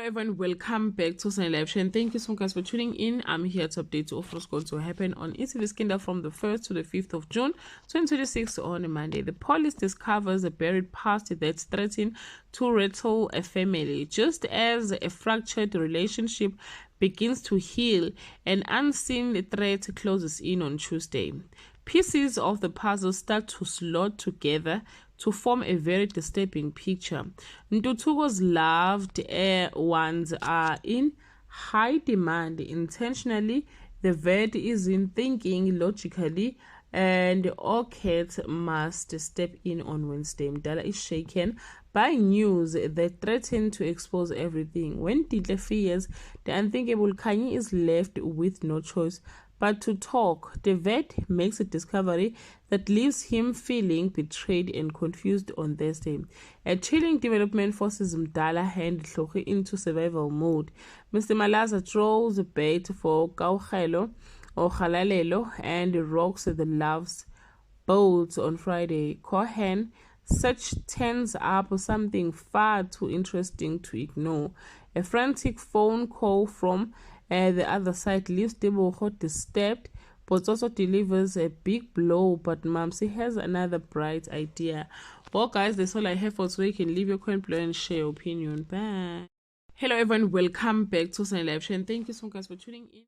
Hello everyone, welcome back to Sunny Live Show. Thank you so much for tuning in. I'm here to update you of what's going to happen on eTV from the 1st to the 5th of June 2026 on a Monday. The police discovers a buried past that's threatening to rattle a family. Just as a fractured relationship begins to heal, an unseen threat closes in on Tuesday. Pieces of the puzzle start to slot together to form a very disturbing picture. Ntuthuko's loved ones are in high demand intentionally. The vet isn't thinking logically, and Orchid must step in on Wednesday. Mdala is shaken by news that threaten to expose everything. When Title fears the unthinkable, Kanye is left with no choice but to talk. The vet makes a discovery that leaves him feeling betrayed and confused on Thursday. A chilling development forces Mdala and Tlhogi into survival mode. Mr. Malaza throws a bait for Kaugelo or Halalelo and rocks the love's boat on Friday. Cohen such turns up something far too interesting to ignore. A frantic phone call from the other side leaves Tebogo disturbed, but also delivers a big blow. But Mamsi has another bright idea. Well, guys, that's all I have for today. You can leave your comment below and share your opinion. Bye. Hello, everyone. Welcome back to Sunny Live Show. Thank you so much for tuning in.